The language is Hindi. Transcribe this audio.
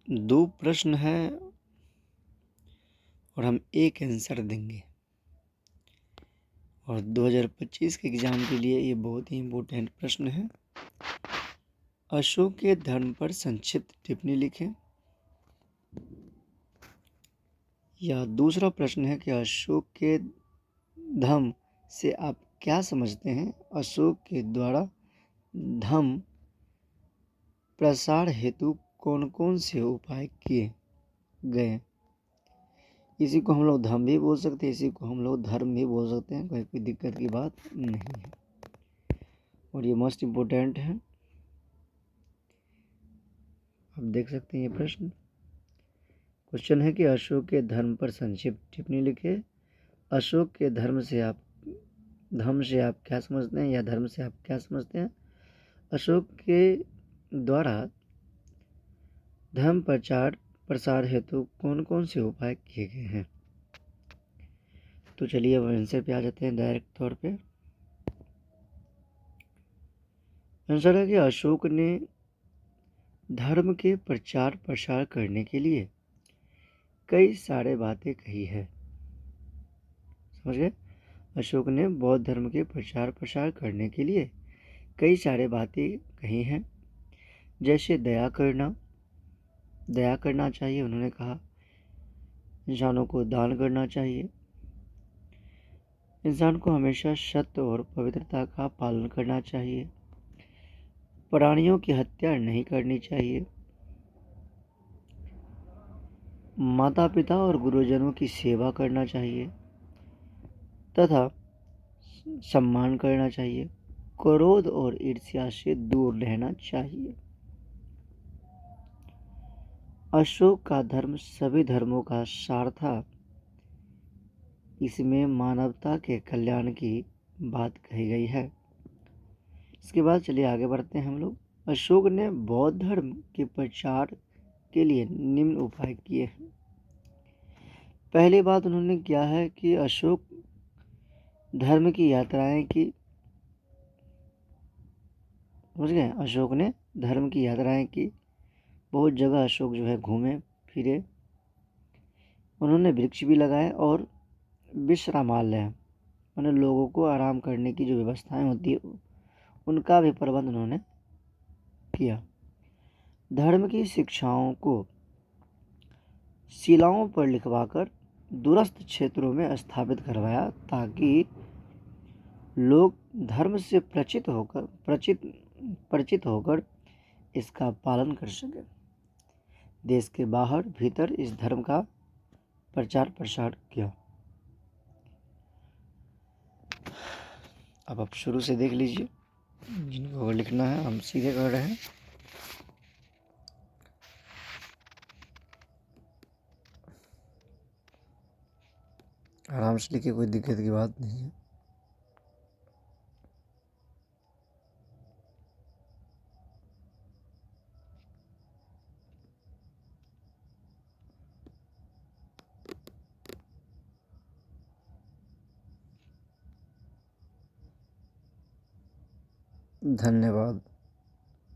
2 प्रश्न हैं और हम एक आंसर देंगे। और 2025 के एग्ज़ाम के लिए ये बहुत ही इम्पोर्टेंट प्रश्न है। अशोक के धर्म पर संक्षिप्त टिप्पणी लिखें। या दूसरा प्रश्न है कि अशोक के धम्म से आप क्या समझते हैं? अशोक के द्वारा धम्म प्रसार हेतु कौन कौन से उपाय किए गए? इसी को हम लोग धम्म भी बोल सकते हैं, इसी को हम लोग धर्म भी बोल सकते हैं, कोई दिक्कत की बात नहीं है। और ये मोस्ट इम्पोर्टेंट है, आप देख सकते हैं ये प्रश्न। क्वेश्चन है कि अशोक के धर्म पर संक्षिप्त टिप्पणी लिखे। अशोक के धर्म से आप क्या समझते हैं, या धर्म से आप क्या समझते हैं? अशोक के द्वारा धर्म प्रसार हेतु कौन कौन से उपाय किए गए हैं? तो चलिए अब आंसर पे आ जाते हैं डायरेक्ट तौर पे। आंसर है कि अशोक ने धर्म के प्रचार प्रसार करने के लिए कई सारे बातें कही है। समझ गए? अशोक ने बौद्ध धर्म के प्रचार प्रसार करने के लिए कई सारे बातें कही हैं, जैसे दया करना चाहिए। उन्होंने कहा इंसानों को दान करना चाहिए, इंसान को हमेशा सत्य और पवित्रता का पालन करना चाहिए, प्राणियों की हत्या नहीं करनी चाहिए, माता पिता और गुरुजनों की सेवा करना चाहिए तथा सम्मान करना चाहिए, क्रोध और ईर्ष्या से दूर रहना चाहिए। अशोक का धर्म सभी धर्मों का सार था। इसमें मानवता के कल्याण की बात कही गई है। इसके बाद चलिए आगे बढ़ते हैं हम लोग। अशोक ने बौद्ध धर्म के प्रचार के लिए निम्न उपाय किए हैं। पहली बात उन्होंने किया है कि अशोक धर्म की यात्राएं की। समझ गए? अशोक ने धर्म की यात्राएं की, बहुत जगह अशोक जो है घूमे फिरे। उन्होंने वृक्ष भी लगाए और विश्रामालय, उन्हें लोगों को आराम करने की जो व्यवस्थाएं होती है उनका भी प्रबंध उन्होंने किया। धर्म की शिक्षाओं को शिलाओं पर लिखवाकर दूरस्थ क्षेत्रों में स्थापित करवाया, ताकि लोग धर्म से परिचित होकर इसका पालन कर सकें। देश के बाहर भीतर इस धर्म का प्रचार प्रसार किया। अब आप शुरू से देख लीजिए, जिनको लिखना है हम सीधे कर रहे हैं। आराम से लिखिए, कोई दिक्कत की बात नहीं है। धन्यवाद।